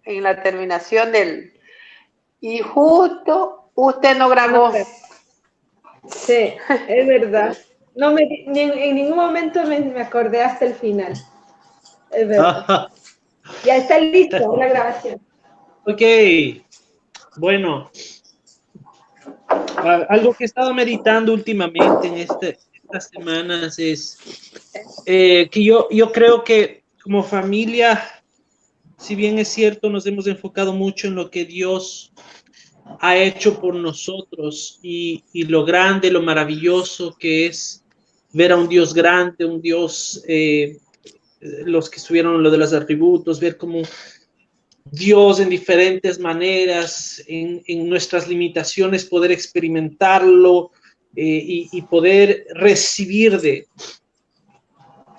en la terminación del... Y justo usted no grabó. Sí, es verdad. No en ningún momento me acordé hasta el final. Es verdad. Ya está listo la grabación. Ok. Bueno. Algo que he estado meditando últimamente en estas semanas es que yo creo que como familia, si bien es cierto, nos hemos enfocado mucho en lo que Dios ha hecho por nosotros y lo grande, lo maravilloso que es ver a un Dios grande, un Dios, los que estuvieron lo de los atributos, ver cómo Dios en diferentes maneras, en nuestras limitaciones, poder experimentarlo y poder recibir de.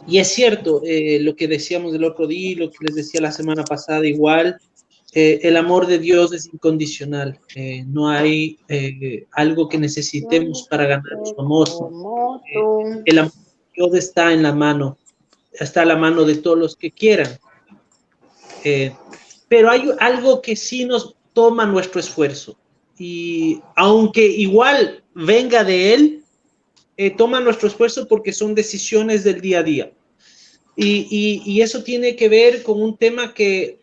Y es cierto, lo que decíamos el otro día, lo que les decía la semana pasada igual, el amor de Dios es incondicional. No hay algo que necesitemos para ganar su amor. El amor de Dios está en la mano, está a la mano de todos los que quieran. Pero hay algo que sí nos toma nuestro esfuerzo. Y aunque igual venga de Él, toma nuestro esfuerzo porque son decisiones del día a día. Y eso tiene que ver con un tema que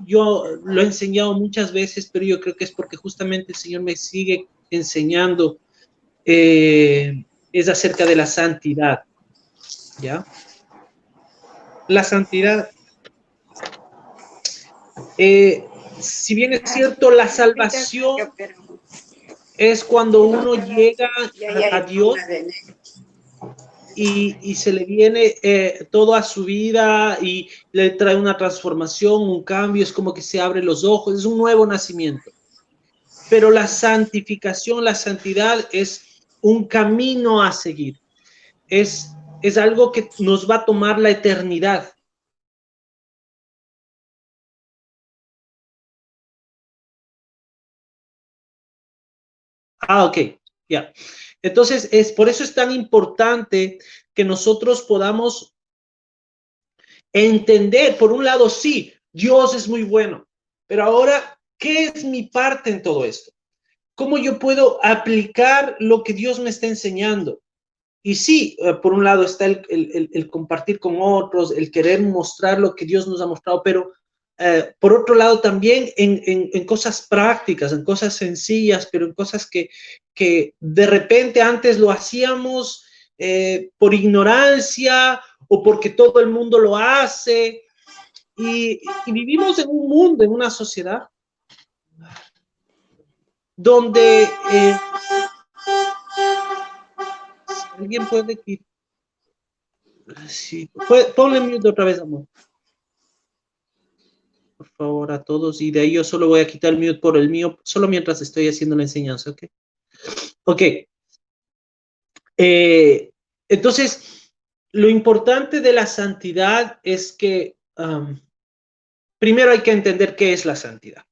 yo lo he enseñado muchas veces, pero yo creo que es porque justamente el Señor me sigue enseñando, es acerca de la santidad, ¿ya? La santidad. Si bien es cierto, la salvación es cuando uno llega a Dios y se le viene todo a su vida y le trae una transformación, un cambio, es como que se abre los ojos, es un nuevo nacimiento. Pero la santificación, la santidad es un camino a seguir, es algo que nos va a tomar la eternidad. Ok, ya. Entonces, por eso es tan importante que nosotros podamos entender, por un lado, sí, Dios es muy bueno, pero ahora, ¿qué es mi parte en todo esto? ¿Cómo yo puedo aplicar lo que Dios me está enseñando? Y sí, por un lado está el compartir con otros, el querer mostrar lo que Dios nos ha mostrado, pero por otro lado también en cosas prácticas, en cosas sencillas, pero en cosas que de repente antes lo hacíamos por ignorancia o porque todo el mundo lo hace. Y vivimos en un mundo, en una sociedad donde si alguien puede quitar. Sí, ponle mute otra vez, amor. Por favor, a todos. Y de ahí yo solo voy a quitar el mute por el mío, solo mientras estoy haciendo la enseñanza, ¿ok? Ok. Entonces, lo importante de la santidad es que primero hay que entender qué es la santidad.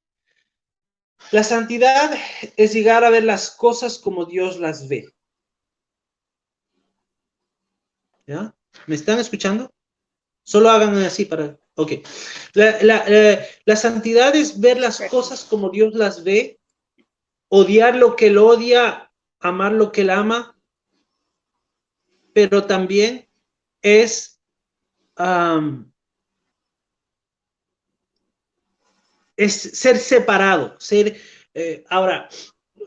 La santidad es llegar a ver las cosas como Dios las ve. ¿Ya? ¿Me están escuchando? Solo hagan así para... Ok. La santidad es ver las cosas como Dios las ve, odiar lo que él odia, amar lo que él ama, pero también es ser separado, ahora,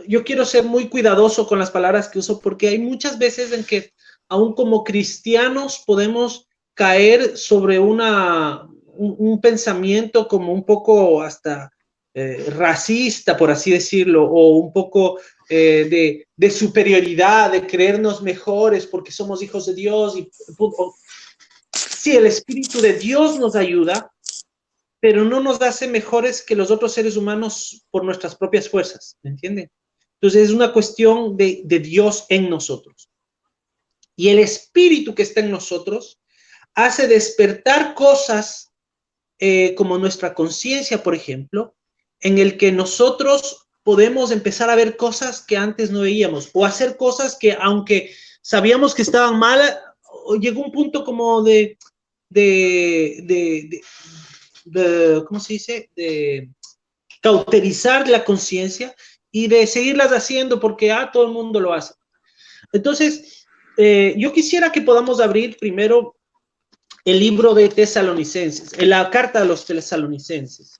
yo quiero ser muy cuidadoso con las palabras que uso porque hay muchas veces en que aún como cristianos podemos caer sobre un pensamiento como un poco hasta racista, por así decirlo, o un poco de superioridad, de creernos mejores porque somos hijos de Dios. Sí, el Espíritu de Dios nos ayuda, pero no nos hace mejores que los otros seres humanos por nuestras propias fuerzas, ¿me entienden? Entonces es una cuestión de Dios en nosotros. Y el Espíritu que está en nosotros hace despertar cosas como nuestra conciencia, por ejemplo, en el que nosotros podemos empezar a ver cosas que antes no veíamos o hacer cosas que aunque sabíamos que estaban mal, llegó un punto como de ¿cómo se dice? De cauterizar la conciencia y de seguirlas haciendo porque todo el mundo lo hace. Entonces, yo quisiera que podamos abrir primero el libro de Tesalonicenses, la carta a los Tesalonicenses.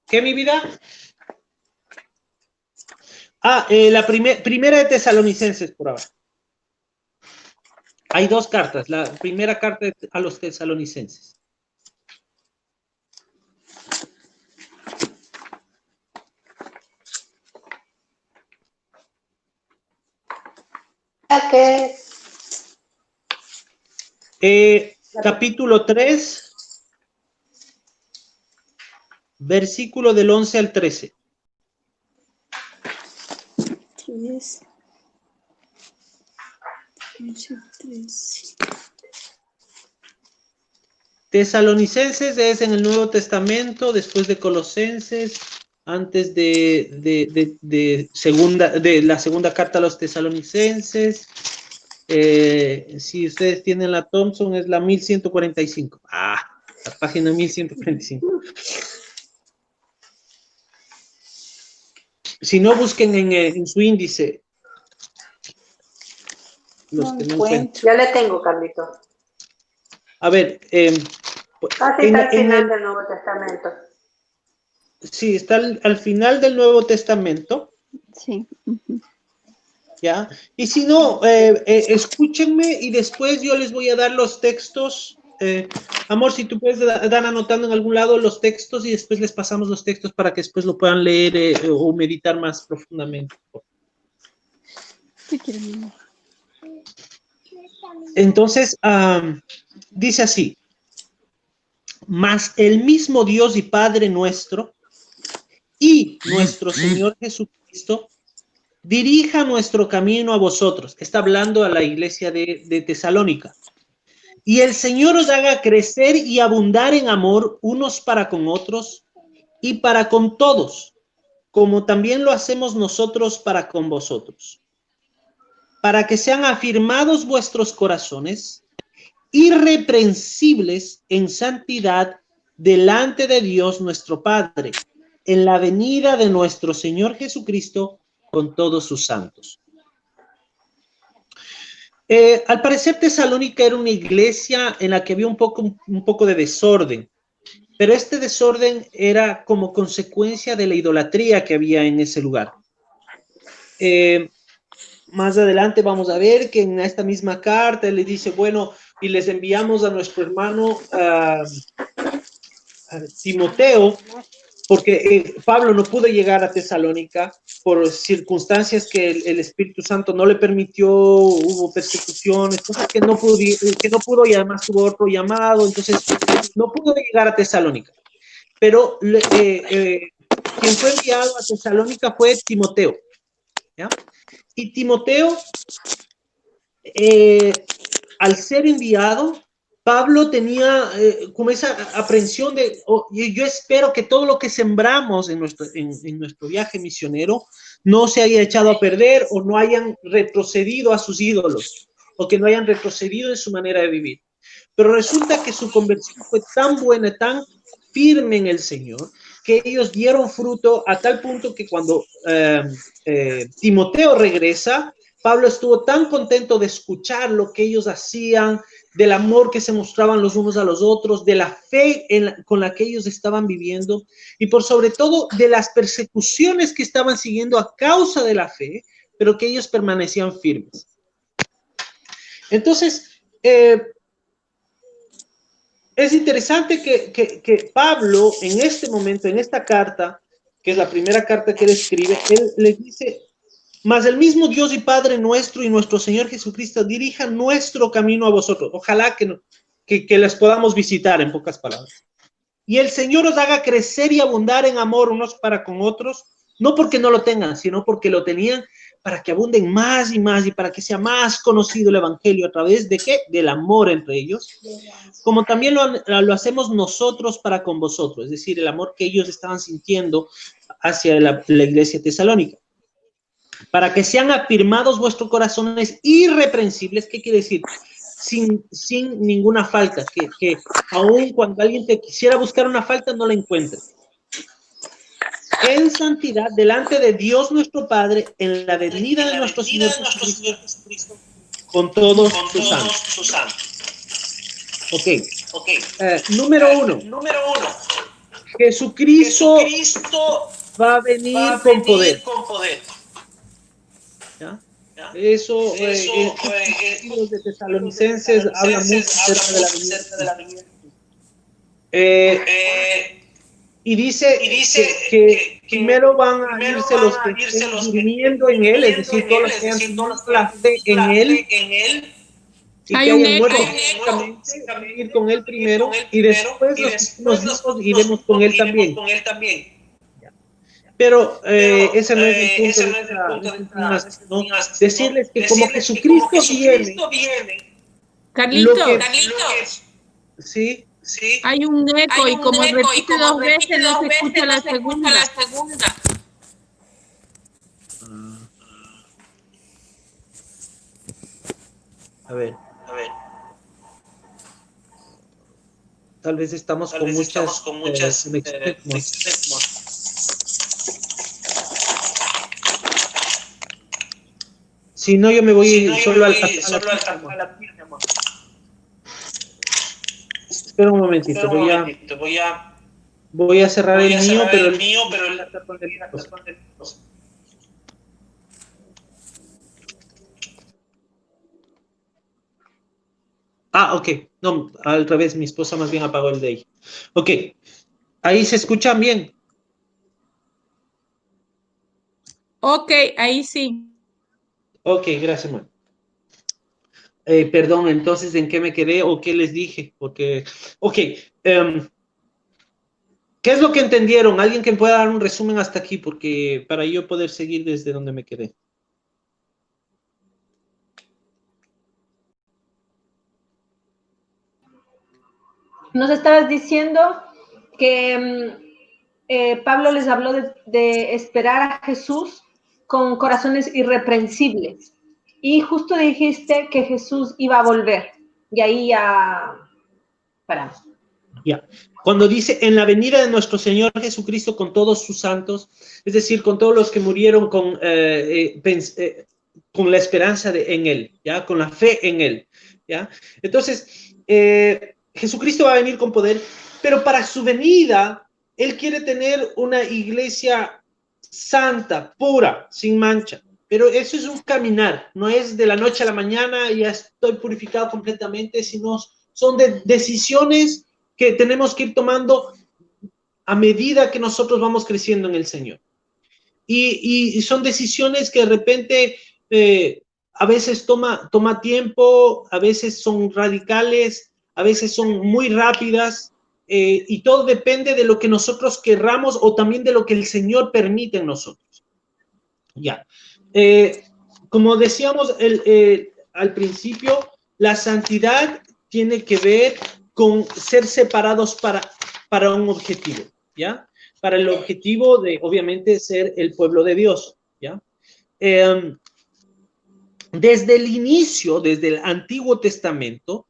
¿Qué, mi vida? La primera de Tesalonicenses, por ahora. Hay dos cartas. La primera carta a los Tesalonicenses. Capítulo 3. Versículo del 11 al 13. 3, 11, 13. Tesalonicenses es en el Nuevo Testamento, después de Colosenses, antes de la segunda carta a los Tesalonicenses. Si ustedes tienen la Thompson, es la 1145. La página 1145. Si no, busquen en su índice. Los que no encuentran. Yo le tengo, Carlito. A ver. Está al final del Nuevo Testamento. Sí, está al final del Nuevo Testamento. Sí. ¿Ya? Y si no, escúchenme y después yo les voy a dar los textos. Amor, si tú puedes dar anotando en algún lado los textos y después les pasamos los textos para que después lo puedan leer o meditar más profundamente. Entonces, dice así: mas el mismo Dios y Padre nuestro y nuestro Señor Jesucristo dirija nuestro camino a vosotros. Está hablando a la iglesia de Tesalónica. Y el Señor os haga crecer y abundar en amor unos para con otros y para con todos, como también lo hacemos nosotros para con vosotros, para que sean afirmados vuestros corazones, irreprensibles en santidad delante de Dios nuestro Padre, en la venida de nuestro Señor Jesucristo con todos sus santos. Al parecer Tesalónica era una iglesia en la que había un poco de desorden, pero este desorden era como consecuencia de la idolatría que había en ese lugar. Más adelante vamos a ver que en esta misma carta le dice, bueno, y les enviamos a nuestro hermano a Timoteo, porque Pablo no pudo llegar a Tesalónica por circunstancias que el Espíritu Santo no le permitió, hubo persecuciones, cosas que no pudo y además tuvo otro llamado, entonces no pudo llegar a Tesalónica. Pero quien fue enviado a Tesalónica fue Timoteo, ¿ya? Y Timoteo, al ser enviado, Pablo tenía como esa aprensión de, yo espero que todo lo que sembramos en nuestro viaje misionero no se haya echado a perder o no hayan retrocedido a sus ídolos o que no hayan retrocedido en su manera de vivir. Pero resulta que su conversión fue tan buena, tan firme en el Señor, que ellos dieron fruto a tal punto que cuando Timoteo regresa, Pablo estuvo tan contento de escuchar lo que ellos hacían, del amor que se mostraban los unos a los otros, de la fe con la que ellos estaban viviendo y por sobre todo de las persecuciones que estaban siguiendo a causa de la fe, pero que ellos permanecían firmes. Entonces, es interesante que Pablo en este momento, en esta carta, que es la primera carta que él escribe, él les dice, mas el mismo Dios y Padre nuestro y nuestro Señor Jesucristo dirija nuestro camino a vosotros. Ojalá que les podamos visitar, en pocas palabras. Y el Señor os haga crecer y abundar en amor unos para con otros, no porque no lo tengan, sino porque lo tenían, para que abunden más y más y para que sea más conocido el evangelio a través de ¿qué? Del amor entre ellos, como también lo hacemos nosotros para con vosotros, es decir, el amor que ellos estaban sintiendo hacia la iglesia tesalónica. Para que sean afirmados vuestros corazones irreprensibles, ¿qué quiere decir? Sin ninguna falta, que aun cuando alguien te quisiera buscar una falta, no la encuentre. En santidad, delante de Dios nuestro Padre, en la venida de nuestro Señor Jesucristo, con todos sus santos. Ok. Número uno. Jesucristo va a venir con poder. ¿Ya? Eso, los de Tesalonicenses hablan mucho acerca de la venida. Y dice que primero van a irse los que estén durmiendo en él, es decir, todos los que hayan tenido la fe en él, y que hayan muerto físicamente, van a ir con él primero, y después los que estemos vivos iremos con él también. Pero ese no es el punto de esta, ¿no? Decirles que como Jesucristo viene, Carlitos, sí, hay un eco y como repite dos veces no se escucha la segunda. A ver. Tal vez estamos con muchas conexiones. Si no, yo me voy solo a la firma. Espera un momentito, voy a cerrar el mío, pero el ok. No, al revés, mi esposa más bien apagó el de ella. Ok. Ahí se escuchan bien. Ok, ahí sí. Ok, gracias, man. Perdón, entonces, ¿en qué me quedé o qué les dije? Porque, ok. ¿Qué es lo que entendieron? Alguien que pueda dar un resumen hasta aquí, porque para yo poder seguir desde donde me quedé. Nos estabas diciendo que Pablo les habló de esperar a Jesús con corazones irreprensibles. Y justo dijiste que Jesús iba a volver. Y ahí ya paramos. Ya. Cuando dice en la venida de nuestro Señor Jesucristo con todos sus santos, es decir, con todos los que murieron con la esperanza en Él, ¿ya? Con la fe en Él, ¿ya? Entonces, Jesucristo va a venir con poder, pero para su venida, Él quiere tener una iglesia santa, pura, sin mancha. Pero eso es un caminar, no es de la noche a la mañana, ya estoy purificado completamente, sino son decisiones que tenemos que ir tomando a medida que nosotros vamos creciendo en el Señor. Y son decisiones que de repente a veces toma tiempo, a veces son radicales, a veces son muy rápidas, y todo depende de lo que nosotros querramos o también de lo que el Señor permite en nosotros. Ya. Como decíamos al principio, la santidad tiene que ver con ser separados para un objetivo, ¿ya? Para el objetivo de, obviamente, ser el pueblo de Dios, ¿ya? Desde el inicio, desde el Antiguo Testamento,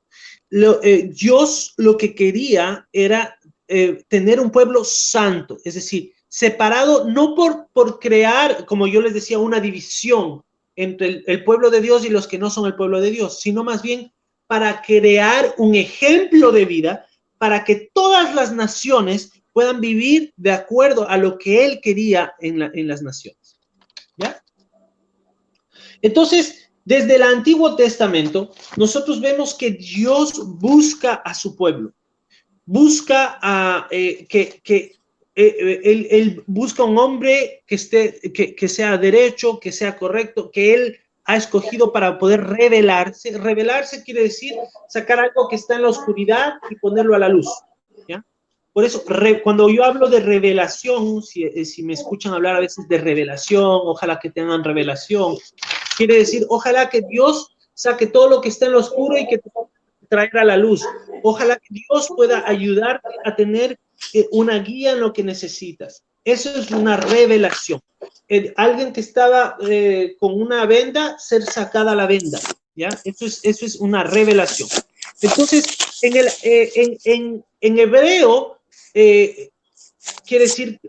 Dios lo que quería era tener un pueblo santo, es decir, separado no por crear, como yo les decía, una división entre el pueblo de Dios y los que no son el pueblo de Dios, sino más bien para crear un ejemplo de vida para que todas las naciones puedan vivir de acuerdo a lo que Él quería en las naciones. ¿Ya? Entonces, desde el Antiguo Testamento, nosotros vemos que Dios busca a su pueblo, busca Él busca un hombre que sea derecho, que sea correcto, que Él ha escogido para poder revelarse. Revelarse quiere decir sacar algo que está en la oscuridad y ponerlo a la luz, ¿ya? Por eso, cuando yo hablo de revelación, si me escuchan hablar a veces de revelación, ojalá que tengan revelación, quiere decir, ojalá que Dios saque todo lo que está en lo oscuro y que te traer a la luz. Ojalá que Dios pueda ayudarte a tener una guía en lo que necesitas. Eso es una revelación. Alguien que estaba con una venda, ser sacada la venda, ¿ya? Eso es una revelación. Entonces, en hebreo, quiere decir,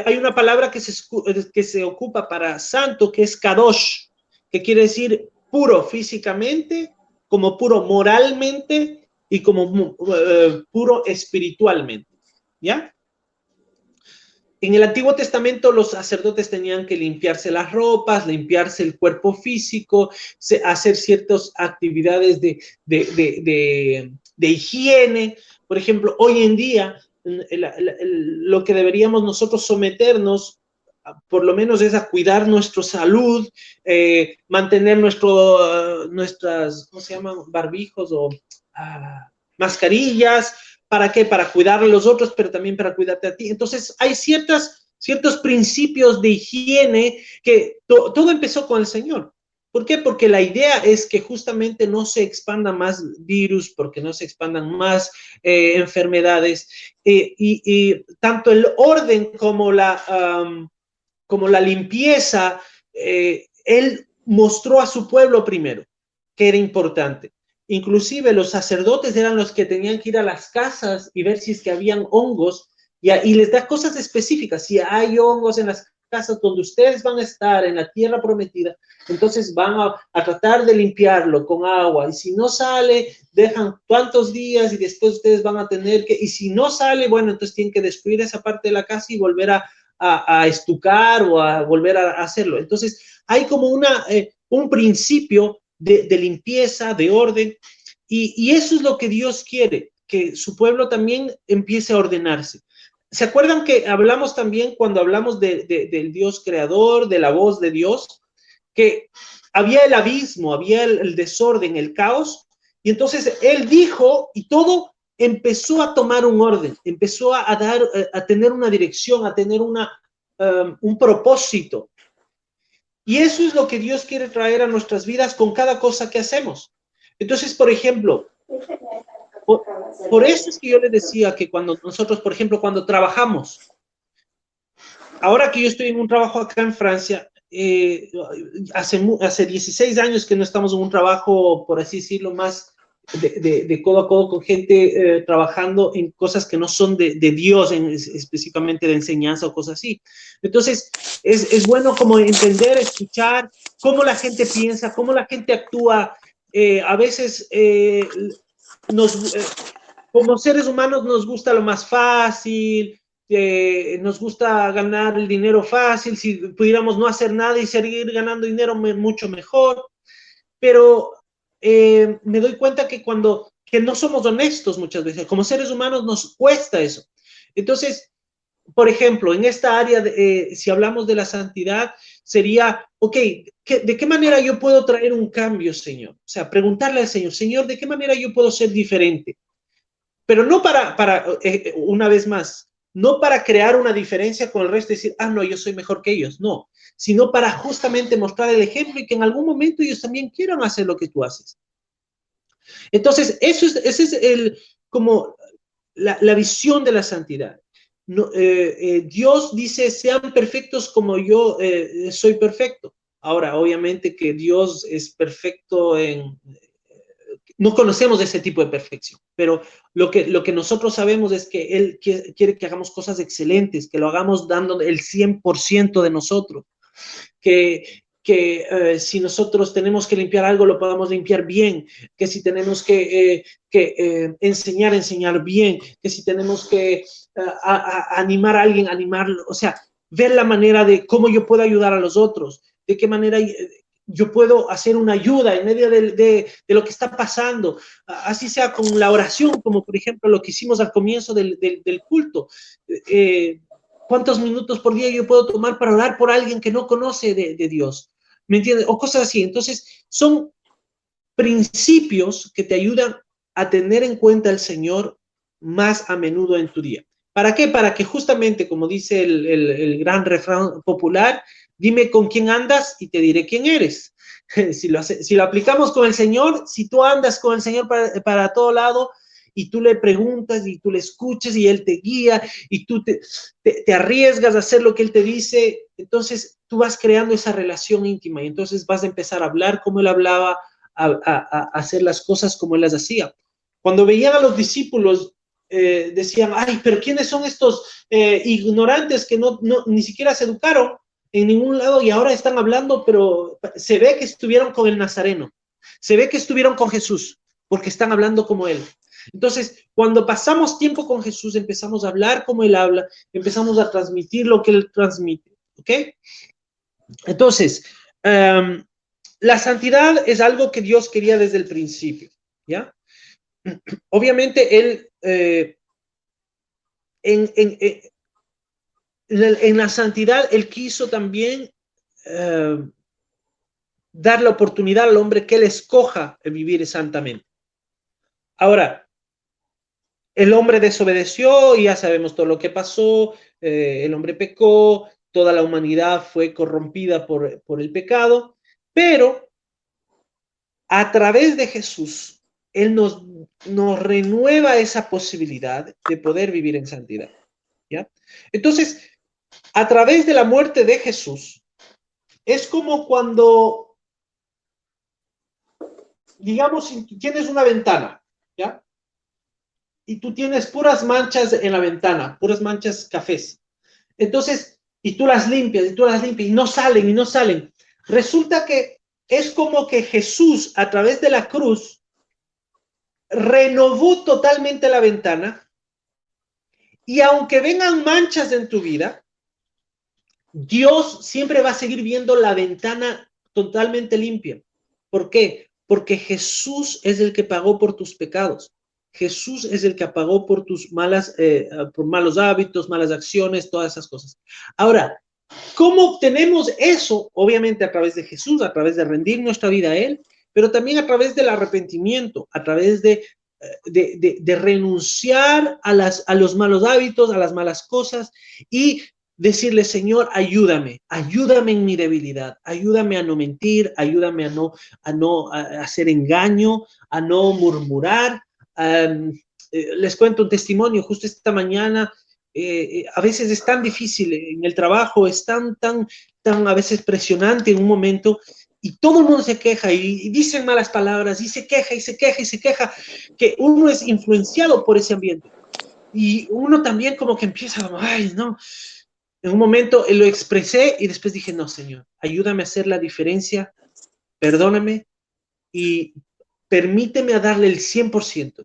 hay una palabra que se ocupa para santo, que es kadosh, que quiere decir puro físicamente, como puro moralmente y como puro espiritualmente, ¿ya? En el Antiguo Testamento los sacerdotes tenían que limpiarse las ropas, limpiarse el cuerpo físico, hacer ciertas actividades de higiene. Por ejemplo, hoy en día, lo que deberíamos nosotros someternos, por lo menos, es a cuidar nuestra salud, mantener nuestras, ¿cómo se llaman? Barbijos o mascarillas. ¿Para qué? Para cuidar a los otros, pero también para cuidarte a ti. Entonces, hay ciertos principios de higiene que todo empezó con el Señor. ¿Por qué? Porque la idea es que justamente no se expandan más virus, porque no se expandan más enfermedades, y tanto el orden como la limpieza, Él mostró a su pueblo primero que era importante. Inclusive los sacerdotes eran los que tenían que ir a las casas y ver si es que habían hongos, y les da cosas específicas. Si hay hongos en las casas donde ustedes van a estar, en la tierra prometida, entonces van a tratar de limpiarlo con agua, y si no sale, dejan tantos días y después ustedes van a tener que, y si no sale, bueno, entonces tienen que destruir esa parte de la casa y volver a estucar o a volver a hacerlo. Entonces hay como un principio de limpieza, de orden, y eso es lo que Dios quiere, que su pueblo también empiece a ordenarse. ¿Se acuerdan que hablamos también cuando hablamos del Dios creador, de la voz de Dios, que había el abismo, había el desorden, el caos, y entonces Él dijo, y todo empezó a tomar un orden, empezó a tener una dirección, a tener un propósito. Y eso es lo que Dios quiere traer a nuestras vidas con cada cosa que hacemos. Entonces, por ejemplo, por eso es que yo les decía que cuando nosotros, por ejemplo, cuando trabajamos, ahora que yo estoy en un trabajo acá en Francia, hace 16 años que no estamos en un trabajo, por así decirlo, más de codo a codo con gente trabajando en cosas que no son de Dios, específicamente de enseñanza o cosas así. Entonces, es bueno como entender, escuchar cómo la gente piensa, cómo la gente actúa. A veces como seres humanos nos gusta lo más fácil, nos gusta ganar el dinero fácil. Si pudiéramos no hacer nada y seguir ganando dinero, mucho mejor. Pero me doy cuenta que que no somos honestos muchas veces, como seres humanos nos cuesta eso. Entonces, por ejemplo, en esta área, si hablamos de la santidad, sería, ok, ¿de qué manera yo puedo traer un cambio, Señor? O sea, preguntarle al Señor, Señor, ¿de qué manera yo puedo ser diferente? Pero no una vez más, no para crear una diferencia con el resto y decir, no, yo soy mejor que ellos, no, sino para justamente mostrar el ejemplo y que en algún momento ellos también quieran hacer lo que tú haces. Entonces, esa es como la visión de la santidad. No, Dios dice, sean perfectos como yo soy perfecto. Ahora, obviamente que Dios es perfecto no conocemos ese tipo de perfección, pero lo que nosotros sabemos es que Él quiere que hagamos cosas excelentes, que lo hagamos dando el 100% de nosotros, que si nosotros tenemos que limpiar algo, lo podamos limpiar bien, que si tenemos que enseñar bien, que si tenemos que animar a alguien, animarlo, o sea, ver la manera de cómo yo puedo ayudar a los otros, de qué manera yo puedo hacer una ayuda en medio de lo que está pasando, así sea con la oración, como por ejemplo lo que hicimos al comienzo del culto. ¿Cuántos minutos por día yo puedo tomar para orar por alguien que no conoce de Dios? ¿Me entiendes? O cosas así. Entonces, son principios que te ayudan a tener en cuenta al Señor más a menudo en tu día. ¿Para qué? Para que justamente, como dice el gran refrán popular, dime con quién andas y te diré quién eres. Si lo aplicamos con el Señor, si tú andas con el Señor para todo lado y tú le preguntas y tú le escuchas y Él te guía y tú te arriesgas a hacer lo que Él te dice, entonces tú vas creando esa relación íntima y entonces vas a empezar a hablar como Él hablaba, a hacer las cosas como Él las hacía. Cuando veían a los discípulos, decían, ay, pero ¿quiénes son estos ignorantes que ni siquiera se educaron en ningún lado y ahora están hablando? Pero se ve que estuvieron con el Nazareno, se ve que estuvieron con Jesús, porque están hablando como Él. Entonces, cuando pasamos tiempo con Jesús, empezamos a hablar como Él habla, empezamos a transmitir lo que Él transmite, ¿ok? Entonces, la santidad es algo que Dios quería desde el principio, ¿ya? Obviamente, Él, en la santidad, Él quiso también dar la oportunidad al hombre que Él escoja el vivir santamente. Ahora, el hombre desobedeció y ya sabemos todo lo que pasó, el hombre pecó, toda la humanidad fue corrompida por el pecado, pero a través de Jesús, Él nos renueva esa posibilidad de poder vivir en santidad, ¿ya? Entonces, a través de la muerte de Jesús, es como cuando, digamos, si tienes una ventana, ¿ya? Y tú tienes puras manchas en la ventana, puras manchas cafés. Entonces, y tú las limpias, y no salen, y no salen. Resulta que es como que Jesús, a través de la cruz, renovó totalmente la ventana, y aunque vengan manchas en tu vida, Dios siempre va a seguir viendo la ventana totalmente limpia. ¿Por qué? Porque Jesús es el que pagó por tus pecados. Jesús es el que pagó por tus por malos hábitos, malas acciones, todas esas cosas. Ahora, ¿cómo obtenemos eso? Obviamente a través de Jesús, a través de rendir nuestra vida a Él, pero también a través del arrepentimiento, a través de renunciar a los malos hábitos, a las malas cosas y decirle, Señor, ayúdame en mi debilidad, ayúdame a no mentir, ayúdame a no hacer engaño, a no murmurar. Les cuento un testimonio, justo esta mañana, a veces es tan difícil en el trabajo, es tan a veces presionante en un momento, y todo el mundo se queja y dicen malas palabras y se queja y se queja y se queja, que uno es influenciado por ese ambiente. Y uno también como que empieza, ay, no. En un momento lo expresé y después dije, no, Señor, ayúdame a hacer la diferencia, perdóname y permíteme a darle el 100%.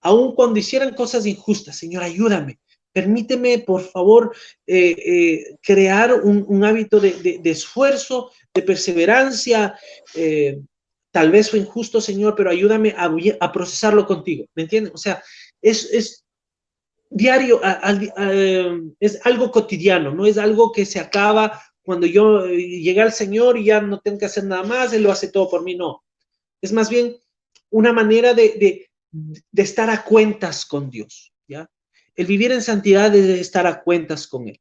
Aun cuando hicieran cosas injustas, Señor, ayúdame. Permíteme, por favor, crear un hábito de esfuerzo, de perseverancia. Tal vez fue injusto, Señor, pero ayúdame a procesarlo contigo. ¿Me entiendes? O sea, es diario, es algo cotidiano, no es algo que se acaba cuando yo llegué al Señor y ya no tengo que hacer nada más, Él lo hace todo por mí. No. Es más bien una manera de estar a cuentas con Dios, ¿ya? El vivir en santidad es estar a cuentas con Él,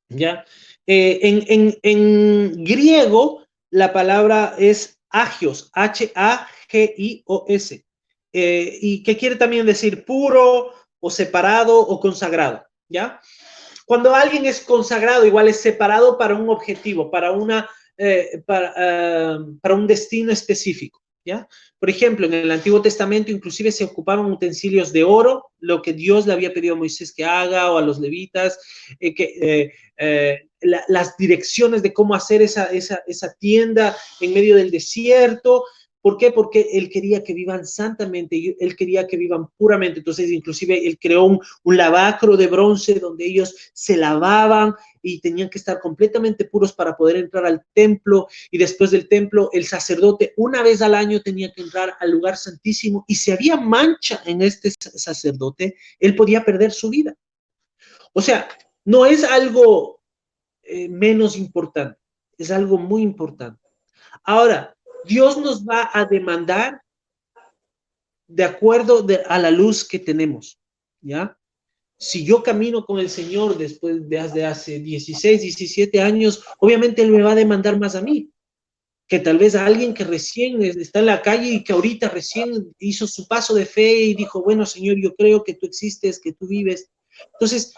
¿ya? En griego, la palabra es agios, H-A-G-I-O-S, y que quiere también decir puro o separado o consagrado, ¿ya? Cuando alguien es consagrado, igual es separado para un objetivo, para un destino específico, ¿ya? Por ejemplo, en el Antiguo Testamento inclusive se ocupaban utensilios de oro, lo que Dios le había pedido a Moisés que haga o a los levitas, las direcciones de cómo hacer esa tienda en medio del desierto. ¿Por qué? Porque Él quería que vivan santamente, Él quería que vivan puramente. Entonces, inclusive, Él creó un lavacro de bronce donde ellos se lavaban y tenían que estar completamente puros para poder entrar al templo. Y después del templo, el sacerdote una vez al año tenía que entrar al lugar santísimo. Y si había mancha en este sacerdote, él podía perder su vida. O sea, no es algo menos importante, es algo muy importante. Ahora, Dios nos va a demandar de acuerdo a la luz que tenemos. ¿ya? Si yo camino con el Señor después de hace 16, 17 años, obviamente Él me va a demandar más a mí, que tal vez a alguien que recién está en la calle y que ahorita recién hizo su paso de fe y dijo, bueno, Señor, yo creo que tú existes, que tú vives. Entonces,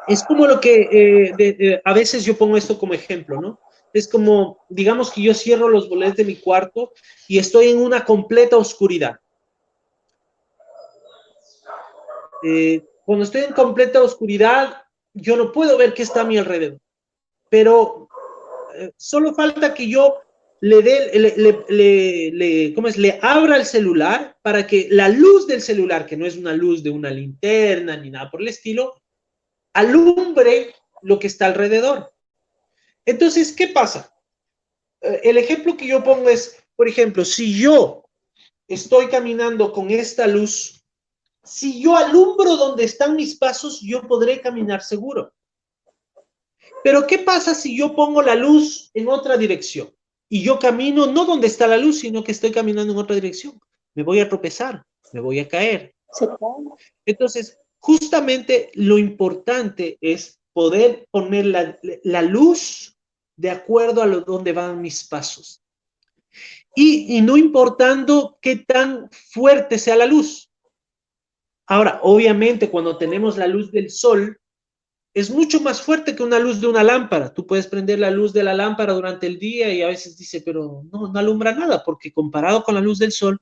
es como lo que a veces yo pongo esto como ejemplo, ¿no? Es como, digamos que yo cierro los bolets de mi cuarto y estoy en una completa oscuridad. Cuando estoy en completa oscuridad, yo no puedo ver qué está a mi alrededor. Pero solo falta que yo le dé, ¿cómo es? Le abra el celular para que la luz del celular, que no es una luz de una linterna ni nada por el estilo, alumbre lo que está alrededor. Entonces, ¿qué pasa? El ejemplo que yo pongo es, por ejemplo, si yo estoy caminando con esta luz, si yo alumbro donde están mis pasos, yo podré caminar seguro. Pero ¿qué pasa si yo pongo la luz en otra dirección? Y yo camino no donde está la luz, sino que estoy caminando en otra dirección. Me voy a tropezar, me voy a caer. Entonces, justamente lo importante es poder poner la luz de acuerdo a donde van mis pasos. Y no importando qué tan fuerte sea la luz. Ahora, obviamente, cuando tenemos la luz del sol, es mucho más fuerte que una luz de una lámpara. Tú puedes prender la luz de la lámpara durante el día y a veces dice, pero no alumbra nada, porque comparado con la luz del sol,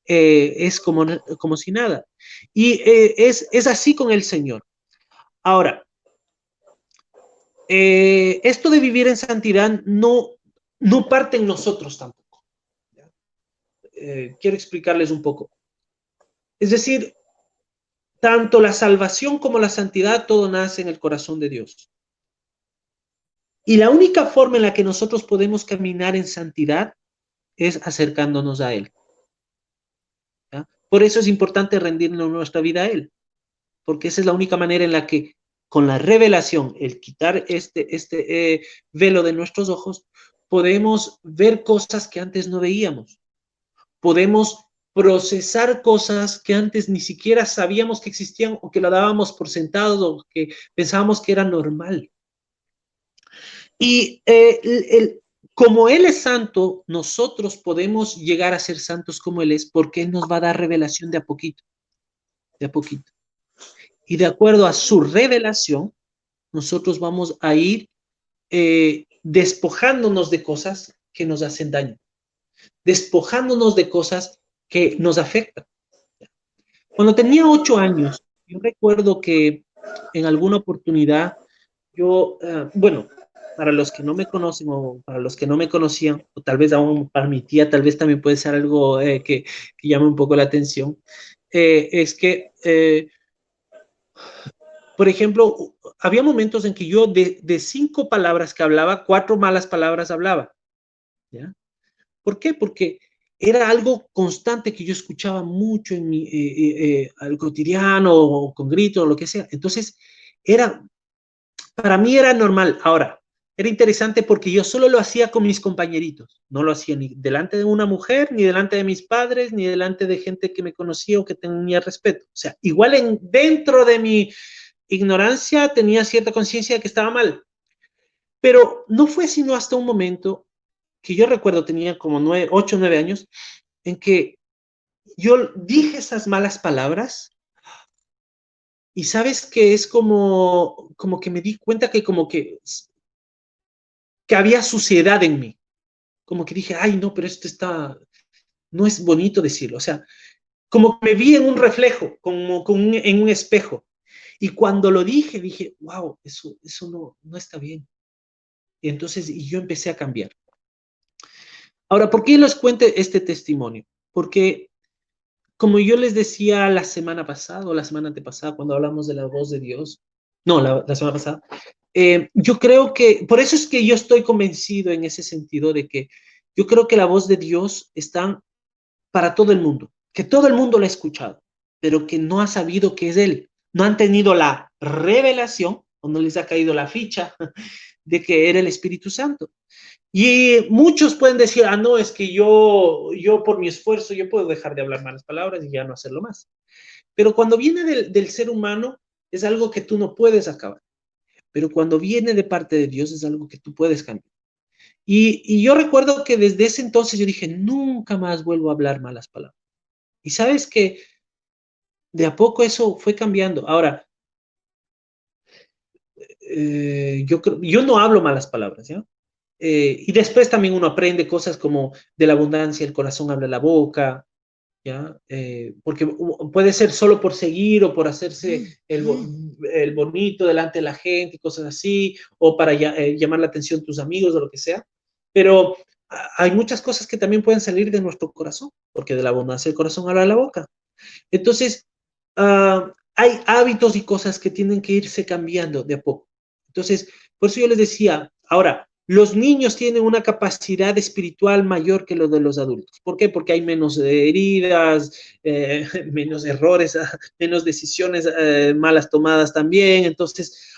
es como si nada. Y es así con el Señor. Ahora, esto de vivir en santidad no parte en nosotros tampoco. Quiero explicarles un poco. Es decir, tanto la salvación como la santidad, todo nace en el corazón de Dios. Y la única forma en la que nosotros podemos caminar en santidad es acercándonos a Él. ¿Ya? Por eso es importante rendirnos nuestra vida a Él, porque esa es la única manera en la que, con la revelación, el quitar este velo de nuestros ojos, podemos ver cosas que antes no veíamos. Podemos procesar cosas que antes ni siquiera sabíamos que existían o que lo dábamos por sentado o que pensábamos que era normal. Y como Él es santo, nosotros podemos llegar a ser santos como Él es, porque Él nos va a dar revelación de a poquito, de a poquito. Y de acuerdo a su revelación, nosotros vamos a ir despojándonos de cosas que nos hacen daño, despojándonos de cosas que nos afectan. Cuando tenía 8 años, yo recuerdo que en alguna oportunidad yo, bueno, para los que no me conocen o para los que no me conocían, o tal vez aún para mi tía, tal vez también puede ser algo que llame un poco la atención, es que, por ejemplo, había momentos en que yo de 5 palabras que hablaba, 4 malas palabras hablaba, ¿ya? ¿Por qué? Porque era algo constante que yo escuchaba mucho en al cotidiano o con gritos o lo que sea. Entonces, para mí era normal. Ahora, era interesante porque yo solo lo hacía con mis compañeritos. No lo hacía ni delante de una mujer, ni delante de mis padres, ni delante de gente que me conocía o que tenía respeto. O sea, igual dentro de mi ignorancia tenía cierta conciencia de que estaba mal. Pero no fue sino hasta un momento que yo recuerdo, tenía como 8 o 9 años, en que yo dije esas malas palabras y sabes que es como que me di cuenta que como que había suciedad en mí. Como que dije, ay, no, pero no es bonito decirlo. O sea, como que me vi en un reflejo, como en un espejo. Y cuando lo dije, wow, eso no está bien. Y entonces, yo empecé a cambiar. Ahora, ¿por qué les cuento este testimonio? Porque, como yo les decía la semana pasada o la semana antepasada, cuando hablamos de la voz de Dios, no, la semana pasada, yo creo que, por eso es que yo estoy convencido en ese sentido de que yo creo que la voz de Dios está para todo el mundo, que todo el mundo la ha escuchado, pero que no ha sabido que es Él. No han tenido la revelación o no les ha caído la ficha de que era el Espíritu Santo. Y muchos pueden decir, no, es que yo por mi esfuerzo, yo puedo dejar de hablar malas palabras y ya no hacerlo más. Pero cuando viene del ser humano, es algo que tú no puedes acabar. Pero cuando viene de parte de Dios, es algo que tú puedes cambiar. Y yo recuerdo que desde ese entonces yo dije, nunca más vuelvo a hablar malas palabras. Y sabes que de a poco eso fue cambiando. Ahora, yo no hablo malas palabras, ¿ya? Y después también uno aprende cosas como de la abundancia, el corazón habla la boca, ¿ya? Porque puede ser solo por seguir o por hacerse el bonito delante de la gente y cosas así, o para llamar la atención de tus amigos o lo que sea. Pero hay muchas cosas que también pueden salir de nuestro corazón, porque de la abundancia del corazón habla la boca. Entonces, hay hábitos y cosas que tienen que irse cambiando de a poco. Entonces, por eso yo les decía, ahora, los niños tienen una capacidad espiritual mayor que los de los adultos. ¿Por qué? Porque hay menos heridas, menos errores, menos decisiones malas tomadas también. Entonces,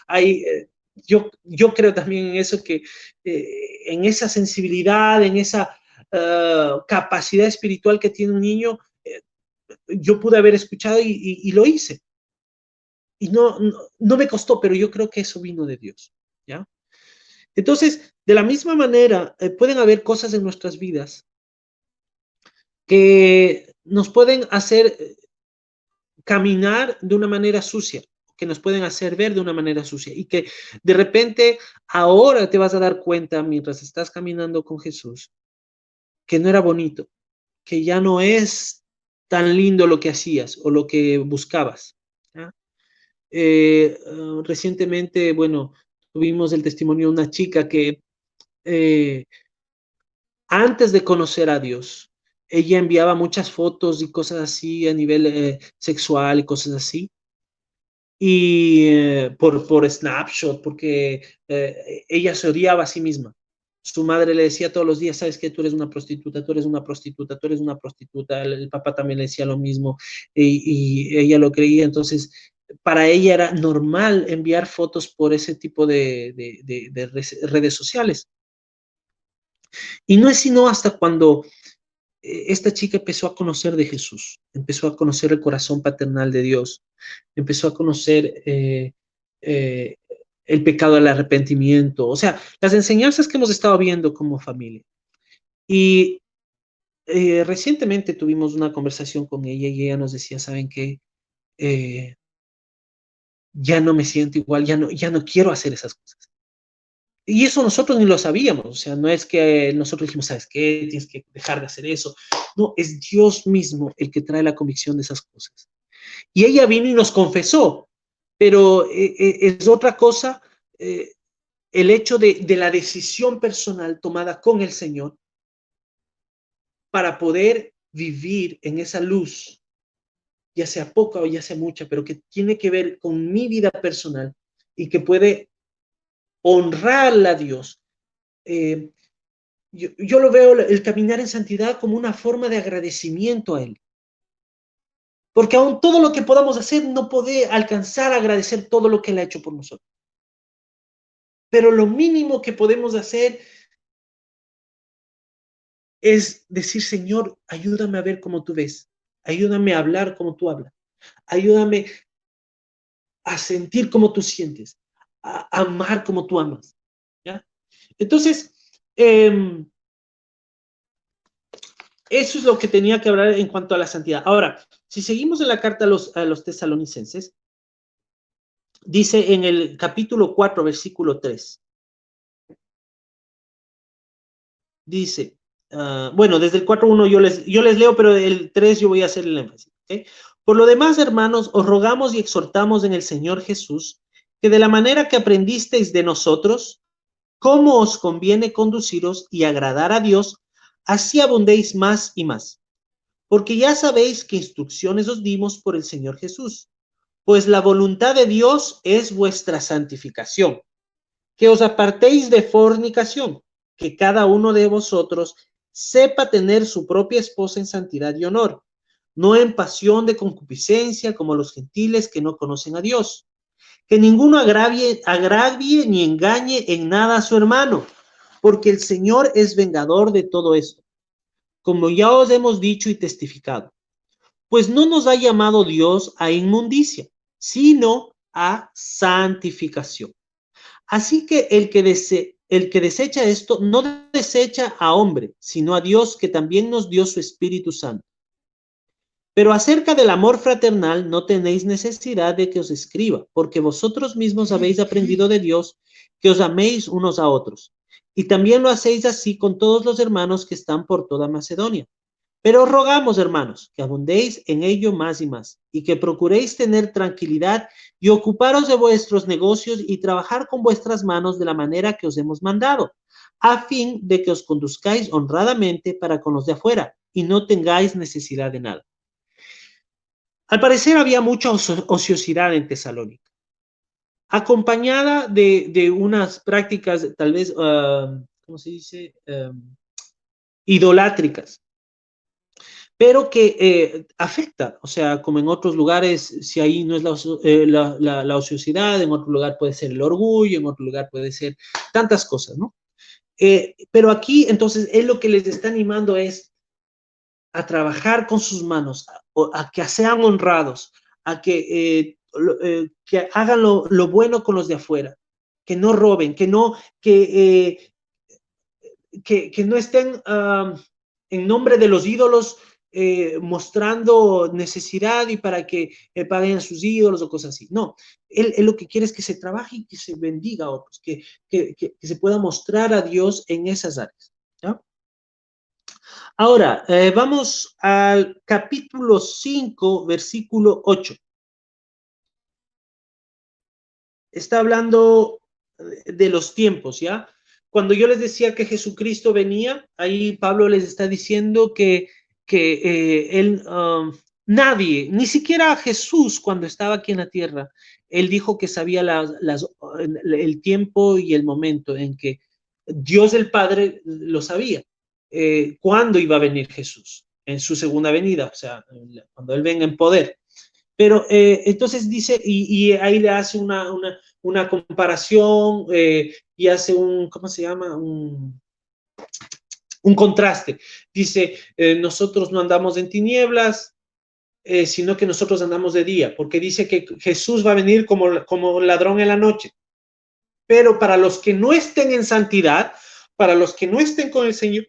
yo creo también en eso, que en esa sensibilidad, en esa capacidad espiritual que tiene un niño, yo pude haber escuchado y lo hice. Y no me costó, pero yo creo que eso vino de Dios, ¿ya? Entonces, de la misma manera, pueden haber cosas en nuestras vidas que nos pueden hacer caminar de una manera sucia, que nos pueden hacer ver de una manera sucia, y que de repente ahora te vas a dar cuenta, mientras estás caminando con Jesús, que no era bonito, que ya no es tan lindo lo que hacías o lo que buscabas, ¿ya? Recientemente, bueno, tuvimos el testimonio de una chica que antes de conocer a Dios, ella enviaba muchas fotos y cosas así a nivel sexual y cosas así. Y por Snapshot, porque ella se odiaba a sí misma. Su madre le decía todos los días, sabes que tú eres una prostituta, tú eres una prostituta, tú eres una prostituta. El papá también le decía lo mismo, y ella lo creía. Entonces, para ella era normal enviar fotos por ese tipo de redes sociales. Y no es sino hasta cuando esta chica empezó a conocer de Jesús, empezó a conocer el corazón paternal de Dios, empezó a conocer eh, el pecado del arrepentimiento, o sea, las enseñanzas que hemos estado viendo como familia. Y recientemente tuvimos una conversación con ella y ella nos decía, ¿saben qué? Ya no me siento igual, ya no quiero hacer esas cosas. Y eso nosotros ni lo sabíamos, o sea, no es que nosotros dijimos, ¿sabes qué? Tienes que dejar de hacer eso. No, es Dios mismo el que trae la convicción de esas cosas. Y ella vino y nos confesó, pero es otra cosa el hecho de la decisión personal tomada con el Señor para poder vivir en esa luz, ya sea poca o ya sea mucha, pero que tiene que ver con mi vida personal y que puede honrarla a Dios. Yo lo veo, el caminar en santidad, como una forma de agradecimiento a Él. Porque aún todo lo que podamos hacer no puede alcanzar a agradecer todo lo que Él ha hecho por nosotros. Pero lo mínimo que podemos hacer es decir, Señor, ayúdame a ver como tú ves. Ayúdame a hablar como tú hablas. Ayúdame a sentir como tú sientes. A amar como tú amas. ¿Ya? Entonces, eso es lo que tenía que hablar en cuanto a la santidad. Ahora, si seguimos en la carta a los tesalonicenses, dice en el capítulo 4, versículo 3. Dice, bueno, desde el 4.1 yo les leo, pero el 3 yo voy a hacer el énfasis. ¿Okay? Por lo demás, hermanos, os rogamos y exhortamos en el Señor Jesús, que de la manera que aprendisteis de nosotros, cómo os conviene conduciros y agradar a Dios, así abundéis más y más. Porque ya sabéis qué instrucciones os dimos por el Señor Jesús. Pues la voluntad de Dios es vuestra santificación, que os apartéis de fornicación, que cada uno de vosotros sepa tener su propia esposa en santidad y honor, no en pasión de concupiscencia como los gentiles que no conocen a Dios. Que ninguno agravie ni engañe en nada a su hermano, porque el Señor es vengador de todo esto, como ya os hemos dicho y testificado. pues no nos ha llamado Dios a inmundicia, sino a santificación. Así que el que desecha esto no desecha a hombre, sino a Dios, que también nos dio su Espíritu Santo. Pero acerca del amor fraternal no tenéis necesidad de que os escriba, porque vosotros mismos habéis aprendido de Dios que os améis unos a otros. Y también lo hacéis así con todos los hermanos que están por toda Macedonia. Pero os rogamos, hermanos, que abundéis en ello más y más, y que procuréis tener tranquilidad y ocuparos de vuestros negocios y trabajar con vuestras manos de la manera que os hemos mandado, a fin de que os conduzcáis honradamente para con los de afuera y no tengáis necesidad de nada. Al parecer había mucha ociosidad en Tesalónica, acompañada de unas prácticas tal vez, ¿cómo se dice? Idolátricas, pero que afecta, o sea, como en otros lugares, si ahí no es la ociosidad, en otro lugar puede ser el orgullo, en otro lugar puede ser tantas cosas, ¿no? Pero aquí, entonces, él lo que les está animando es a trabajar con sus manos, a que sean honrados, a que hagan lo bueno con los de afuera, que no roben, que no estén en nombre de los ídolos mostrando necesidad y para que paguen a sus ídolos o cosas así. No, él lo que quiere es que se trabaje y que se bendiga a otros, que se pueda mostrar a Dios en esas áreas, ¿ya? Ahora, vamos al capítulo 5, versículo 8. Está hablando de los tiempos, ¿ya? Cuando yo les decía que Jesucristo venía, ahí Pablo les está diciendo que él, nadie, ni siquiera Jesús cuando estaba aquí en la tierra, él dijo que sabía el tiempo y el momento en que Dios el Padre lo sabía. Cuándo iba a venir Jesús en su segunda venida, o sea, cuando él venga en poder. Pero entonces dice, y ahí le hace una comparación y hace ¿cómo se llama? Un contraste. Dice, nosotros no andamos en tinieblas, sino que nosotros andamos de día, porque dice que Jesús va a venir como ladrón en la noche. Pero para los que no estén en santidad, para los que no estén con el Señor,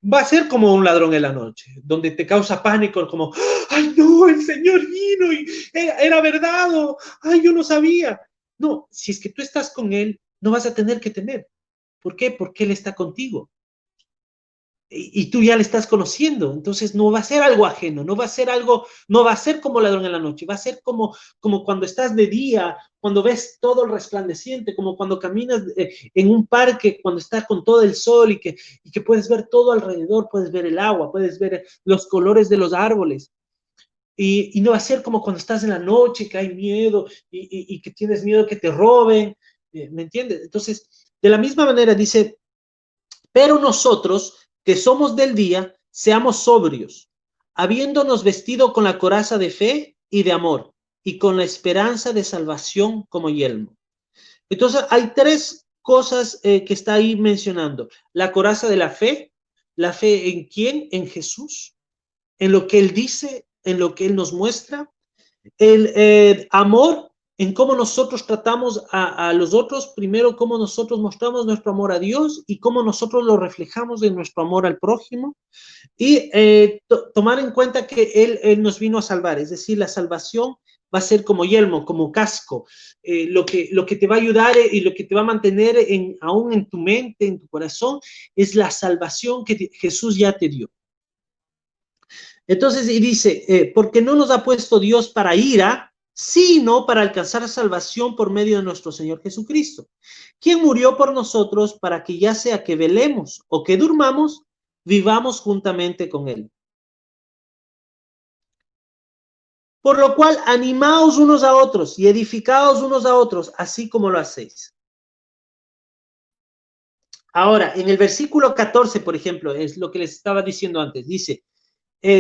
va a ser como un ladrón en la noche, donde te causa pánico, como, ay no, el Señor vino y era verdad, o ay, yo no sabía. No, si es que tú estás con Él, no vas a tener que temer. ¿Por qué? Porque Él está contigo. Y tú ya le estás conociendo, entonces no va a ser algo ajeno, no va a ser como ladrón en la noche, va a ser como cuando estás de día, cuando ves todo el resplandeciente, como cuando caminas en un parque, cuando está con todo el sol y que puedes ver todo alrededor, puedes ver el agua, puedes ver los colores de los árboles. Y no va a ser como cuando estás en la noche, que hay miedo y que tienes miedo que te roben, ¿me entiendes? Entonces, de la misma manera dice, pero nosotros que somos del día, seamos sobrios, habiéndonos vestido con la coraza de fe y de amor, y con la esperanza de salvación como yelmo. Entonces, hay tres cosas que está ahí mencionando. La coraza de la fe ¿en quién? En Jesús, en lo que Él dice, en lo que Él nos muestra. El amor, en cómo nosotros tratamos a los otros, primero cómo nosotros mostramos nuestro amor a Dios y cómo nosotros lo reflejamos en nuestro amor al prójimo, y tomar en cuenta que Él nos vino a salvar, es decir, la salvación va a ser como yelmo, como casco, lo que te va a ayudar y lo que te va a mantener aún en tu mente, en tu corazón, es la salvación que Jesús ya te dio. Entonces, y dice, porque no nos ha puesto Dios para ira, sino para alcanzar salvación por medio de nuestro Señor Jesucristo, quien murió por nosotros para que ya sea que velemos o que durmamos, vivamos juntamente con Él. Por lo cual, animaos unos a otros y edificaos unos a otros, así como lo hacéis. Ahora, en el versículo 14, por ejemplo, es lo que les estaba diciendo antes, dice,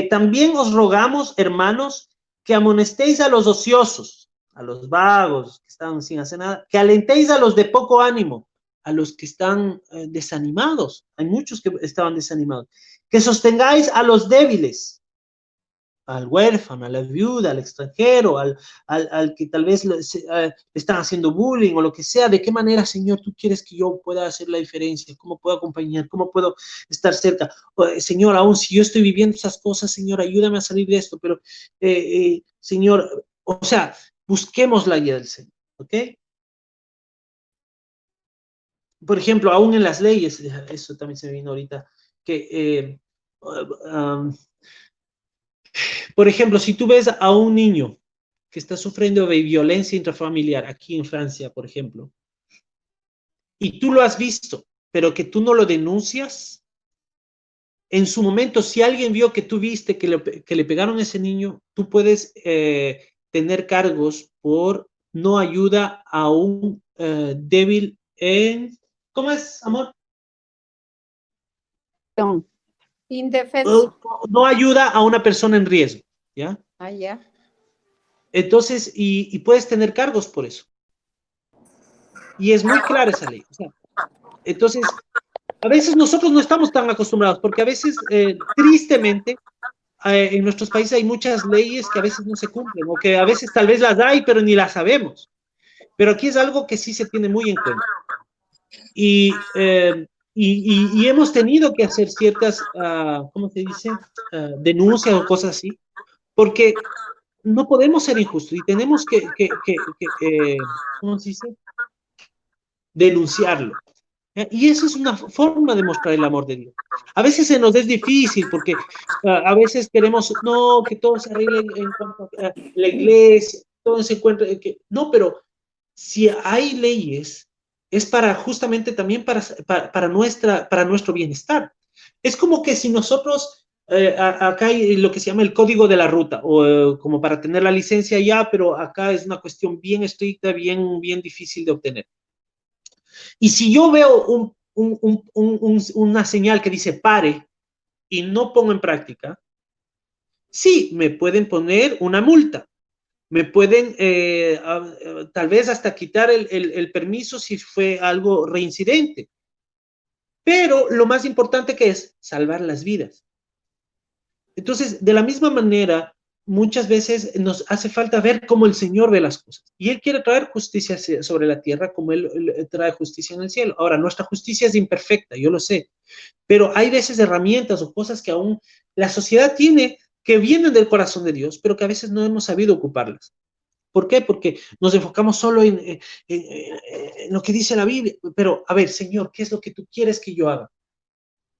también os rogamos, hermanos, que amonestéis a los ociosos, a los vagos que están sin hacer nada, que alentéis a los de poco ánimo, a los que están desanimados. Hay muchos que estaban desanimados. Que sostengáis a los débiles, al huérfano, a la viuda, al extranjero, al que tal vez le están haciendo bullying o lo que sea. ¿De qué manera, Señor, tú quieres que yo pueda hacer la diferencia? ¿Cómo puedo acompañar? ¿Cómo puedo estar cerca? Señor, aún si yo estoy viviendo esas cosas, Señor, ayúdame a salir de esto. Pero, Señor, o sea, busquemos la guía del Señor, ¿ok? Por ejemplo, aún en las leyes, eso también se me vino ahorita, que, por ejemplo, si tú ves a un niño que está sufriendo de violencia intrafamiliar, aquí en Francia, por ejemplo, y tú lo has visto, pero que tú no lo denuncias, en su momento, si alguien vio que tú viste que le pegaron a ese niño, tú puedes tener cargos por no ayuda a un débil en... ¿Cómo es, amor? Indefenso. No ayuda a una persona en riesgo, ¿ya? Ah, ya. Entonces, y puedes tener cargos por eso. Y es muy clara esa ley. O sea, entonces, a veces nosotros no estamos tan acostumbrados, porque a veces, tristemente, en nuestros países hay muchas leyes que a veces no se cumplen, o que a veces tal vez las hay, pero ni las sabemos. Pero aquí es algo que sí se tiene muy en cuenta. Y hemos tenido que hacer ciertas, ¿cómo se dice? Denuncias o cosas así, porque no podemos ser injustos y tenemos que ¿cómo se dice? Denunciarlo. Y eso es una forma de mostrar el amor de Dios. A veces se nos es difícil porque a veces queremos, no, que todo se arregle en cuanto a la iglesia, todo se encuentra, no, pero si hay leyes, es para justamente también para nuestro bienestar. Es como que si nosotros, acá hay lo que se llama el código de la ruta, o como para tener la licencia ya, pero acá es una cuestión bien estricta, bien difícil de obtener. Y si yo veo una señal que dice pare y no pongo en práctica, sí, me pueden poner una multa. Me pueden tal vez hasta quitar el permiso si fue algo reincidente. Pero lo más importante que es salvar las vidas. Entonces, de la misma manera, muchas veces nos hace falta ver cómo el Señor ve las cosas. Y Él quiere traer justicia sobre la tierra como Él trae justicia en el cielo. Ahora, nuestra justicia es imperfecta, yo lo sé. Pero hay veces herramientas o cosas que aún la sociedad tiene que vienen del corazón de Dios, pero que a veces no hemos sabido ocuparlas. ¿Por qué? Porque nos enfocamos solo en lo que dice la Biblia. Pero, a ver, Señor, ¿qué es lo que tú quieres que yo haga?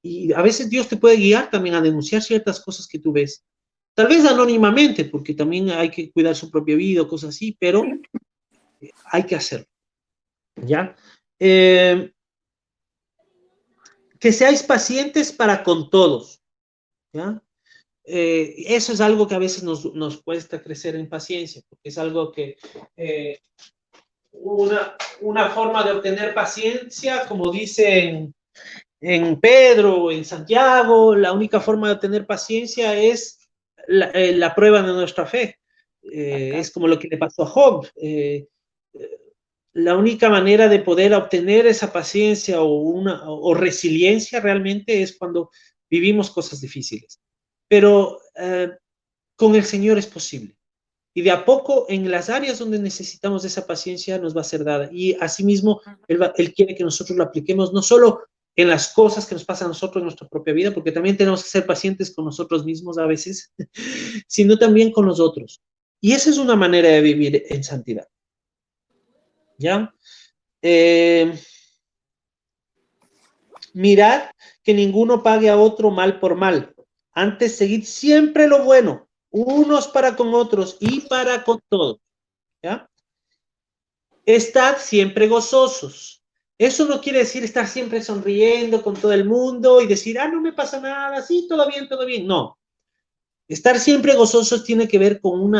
Y a veces Dios te puede guiar también a denunciar ciertas cosas que tú ves. Tal vez anónimamente, porque también hay que cuidar su propia vida o cosas así, pero hay que hacerlo. ¿Ya? Que seáis pacientes para con todos. ¿Ya? Eso es algo que a veces nos cuesta crecer en paciencia, porque es algo que una forma de obtener paciencia, como dicen en Pedro, en Santiago, la única forma de obtener paciencia es la prueba de nuestra fe. Es como lo que le pasó a Job. La única manera de poder obtener esa paciencia o resiliencia realmente es cuando vivimos cosas difíciles. Pero con el Señor es posible. Y de a poco, en las áreas donde necesitamos esa paciencia, nos va a ser dada. Y asimismo, Él quiere que nosotros lo apliquemos no solo en las cosas que nos pasan a nosotros en nuestra propia vida, porque también tenemos que ser pacientes con nosotros mismos a veces, sino también con los otros. Y esa es una manera de vivir en santidad. ¿Ya? Mirad que ninguno pague a otro mal por mal. Antes, seguid siempre lo bueno, unos para con otros y para con todos. ¿Ya? Estad siempre gozosos. Eso no quiere decir estar siempre sonriendo con todo el mundo y decir, no me pasa nada, sí, todo bien, todo bien. No. Estar siempre gozosos tiene que ver con un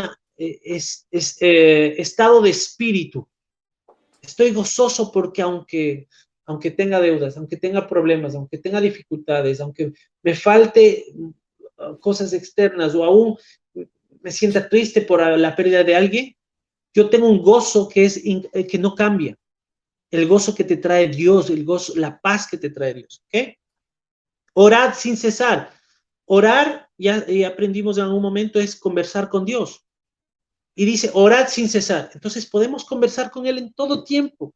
estado de espíritu. Estoy gozoso porque aunque tenga deudas, aunque tenga problemas, aunque tenga dificultades, aunque me falte cosas externas o aún me sienta triste por la pérdida de alguien, yo tengo un gozo que no cambia. El gozo que te trae Dios, el gozo, la paz que te trae Dios. ¿Ok? Orad sin cesar. Orar ya aprendimos en algún momento, es conversar con Dios. Y dice, orad sin cesar. Entonces podemos conversar con Él en todo tiempo.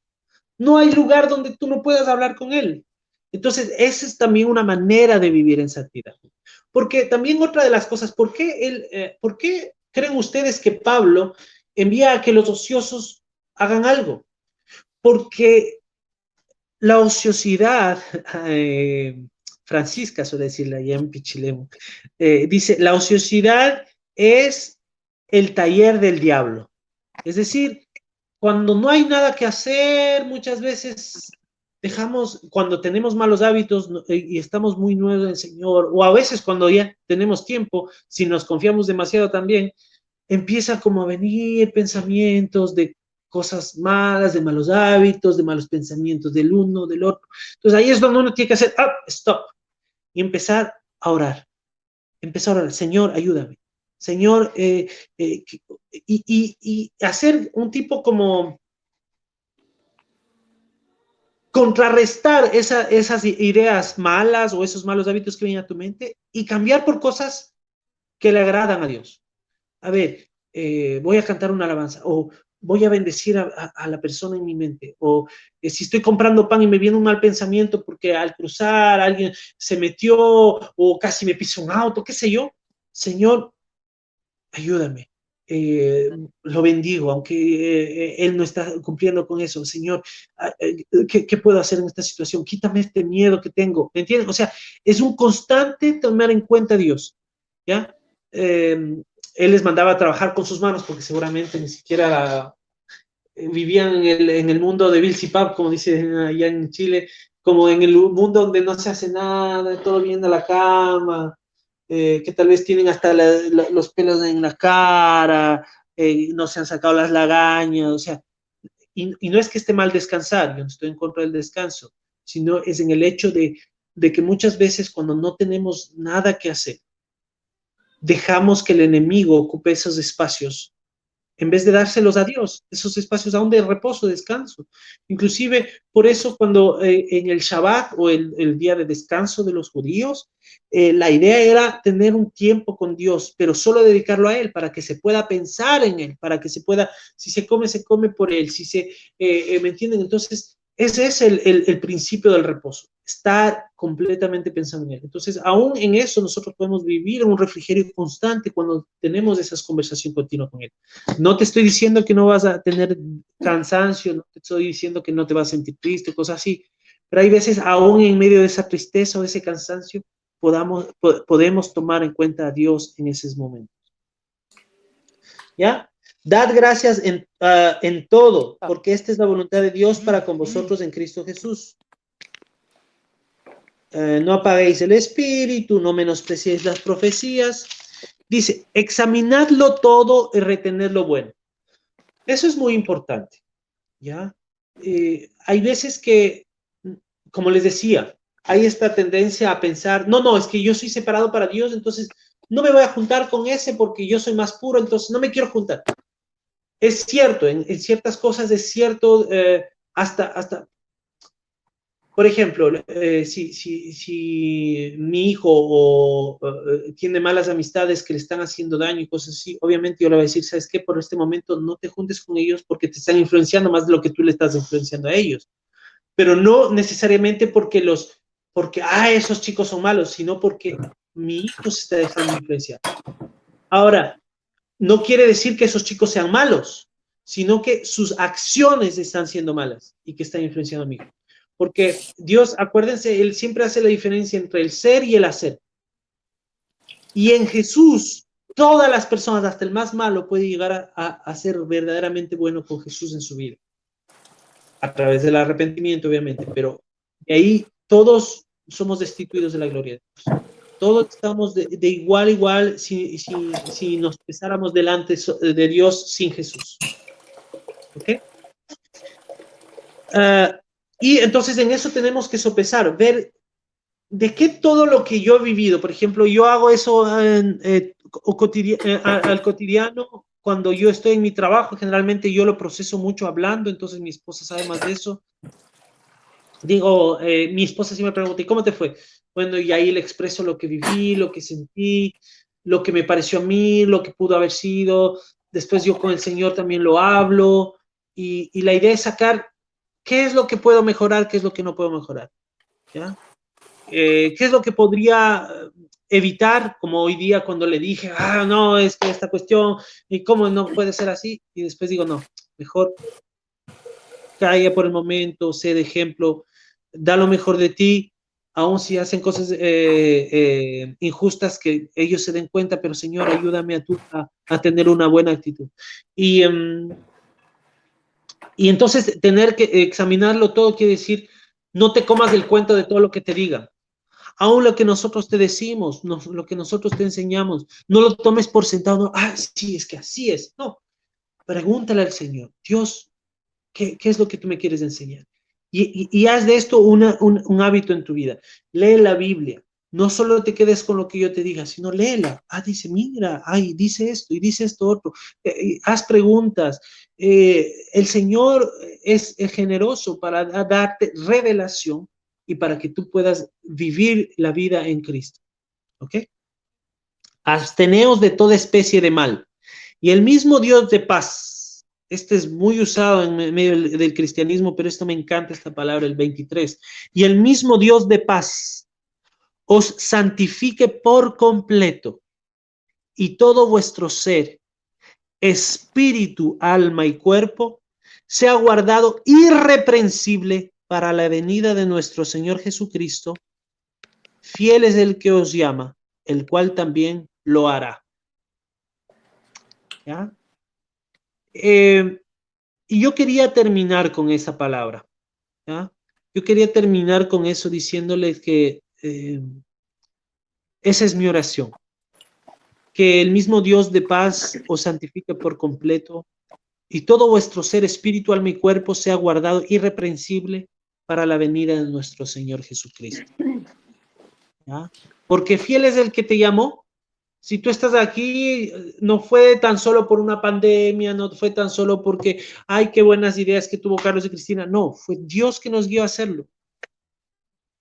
No hay lugar donde tú no puedas hablar con Él. Entonces, esa es también una manera de vivir en santidad. Porque también otra de las cosas, ¿por qué creen ustedes que Pablo envía a que los ociosos hagan algo? Porque la ociosidad, Francisca suele decirle allá en Pichilemu, dice, la ociosidad es el taller del diablo. Es decir, cuando no hay nada que hacer, muchas veces cuando tenemos malos hábitos y estamos muy nuevos en el Señor, o a veces cuando ya tenemos tiempo, si nos confiamos demasiado también, empieza como a venir pensamientos de cosas malas, de malos hábitos, de malos pensamientos del uno, del otro. Entonces ahí es donde uno tiene que hacer, stop, y empezar a orar. Empezar a orar, Señor, ayúdame. Señor, y hacer un tipo como contrarrestar esas ideas malas o esos malos hábitos que vienen a tu mente y cambiar por cosas que le agradan a Dios. A ver, voy a cantar una alabanza o voy a bendecir a la persona en mi mente, o si estoy comprando pan y me viene un mal pensamiento porque al cruzar alguien se metió o casi me pisó un auto, qué sé yo, Señor, ayúdame. Lo bendigo, aunque Él no está cumpliendo con eso. Señor, ¿qué puedo hacer en esta situación? Quítame este miedo que tengo, ¿me entienden? O sea, es un constante tomar en cuenta a Dios, ¿ya? Él les mandaba a trabajar con sus manos porque seguramente ni siquiera vivían en el mundo de Vilsipap, como dicen allá en Chile, como en el mundo donde no se hace nada, todo viene a la cama, que tal vez tienen hasta los pelos en la cara, no se han sacado las lagañas, o sea, y no es que esté mal descansar, yo no estoy en contra del descanso, sino es en el hecho de que muchas veces cuando no tenemos nada que hacer, dejamos que el enemigo ocupe esos espacios en vez de dárselos a Dios, esos espacios aún de reposo, descanso. Inclusive, por eso cuando en el Shabbat o el día de descanso de los judíos, la idea era tener un tiempo con Dios, pero solo dedicarlo a Él, para que se pueda pensar en Él, para que se pueda, si se come por Él, ¿me entienden? Entonces, ese es el principio del reposo, estar completamente pensando en Él. Entonces, aún en eso nosotros podemos vivir en un refrigerio constante cuando tenemos esas conversaciones continuas con Él. No te estoy diciendo que no vas a tener cansancio, no te estoy diciendo que no te vas a sentir triste, cosas así, pero hay veces, aún en medio de esa tristeza o de ese cansancio, podemos tomar en cuenta a Dios en esos momentos. ¿Ya? Dad gracias en todo, porque esta es la voluntad de Dios para con vosotros en Cristo Jesús. No apaguéis el espíritu, no menospreciéis las profecías. Dice, examinadlo todo y retened lo bueno. Eso es muy importante, ¿ya? Hay veces que, como les decía, hay esta tendencia a pensar, no, es que yo soy separado para Dios, entonces no me voy a juntar con ese porque yo soy más puro, entonces no me quiero juntar. Es cierto, en ciertas cosas es cierto, hasta por ejemplo, si mi hijo tiene malas amistades que le están haciendo daño y cosas así, obviamente yo le voy a decir, ¿sabes qué? Por este momento no te juntes con ellos porque te están influenciando más de lo que tú le estás influenciando a ellos. Pero no necesariamente porque esos chicos son malos, sino porque mi hijo se está dejando influenciar. Ahora, no quiere decir que esos chicos sean malos, sino que sus acciones están siendo malas y que están influenciando a mi hijo. Porque Dios, acuérdense, Él siempre hace la diferencia entre el ser y el hacer. Y en Jesús, todas las personas, hasta el más malo, puede llegar a ser verdaderamente bueno con Jesús en su vida. A través del arrepentimiento, obviamente, pero de ahí todos somos destituidos de la gloria de Dios. Todos estamos de igual a igual si nos pesáramos delante de Dios sin Jesús. ¿Ok? Y entonces en eso tenemos que sopesar, ver de qué todo lo que yo he vivido, por ejemplo, yo hago eso al cotidiano, cuando yo estoy en mi trabajo, generalmente yo lo proceso mucho hablando, entonces mi esposa sabe más de eso. Digo, mi esposa sí me pregunta, ¿y cómo te fue? bueno, y ahí le expreso lo que viví, lo que sentí, lo que me pareció a mí, lo que pudo haber sido. Después yo con el Señor también lo hablo, y la idea es sacar qué es lo que puedo mejorar, qué es lo que no puedo mejorar, ¿ya? ¿Qué es lo que podría evitar, como hoy día cuando le dije, no, es que esta cuestión, y cómo no puede ser así, y después digo, no, mejor calla por el momento, sé de ejemplo, da lo mejor de ti, aun si hacen cosas injustas, que ellos se den cuenta, pero Señor, ayúdame a tener una buena actitud. Y entonces tener que examinarlo todo quiere decir, no te comas el cuento de todo lo que te digan. Aún lo que nosotros te decimos, lo que nosotros te enseñamos, no lo tomes por sentado, sí, es que así es. No, pregúntale al Señor, Dios, ¿qué es lo que tú me quieres enseñar? Y haz de esto un hábito en tu vida. Lee la Biblia. No solo te quedes con lo que yo te diga, sino léela. Dice, mira, dice esto y dice esto otro. Haz preguntas. El Señor es generoso para darte revelación y para que tú puedas vivir la vida en Cristo. ¿Ok? Absteneos de toda especie de mal. Y el mismo Dios de paz, este es muy usado en medio del cristianismo, pero esto me encanta, esta palabra, el 23. Y el mismo Dios de paz os santifique por completo, y todo vuestro ser, espíritu, alma y cuerpo, sea guardado irreprensible para la venida de nuestro Señor Jesucristo. Fiel es el que os llama, el cual también lo hará. ¿Ya? Y yo quería terminar con esa palabra, ¿ya? Yo quería terminar con eso diciéndoles que esa es mi oración, que el mismo Dios de paz os santifique por completo y todo vuestro ser, espíritu, alma y cuerpo sea guardado irreprensible para la venida de nuestro Señor Jesucristo, ¿ya? Porque fiel es el que te llamó. Si tú estás aquí, no fue tan solo por una pandemia, no fue tan solo porque, qué buenas ideas que tuvo Carlos y Cristina. No, fue Dios que nos guió a hacerlo.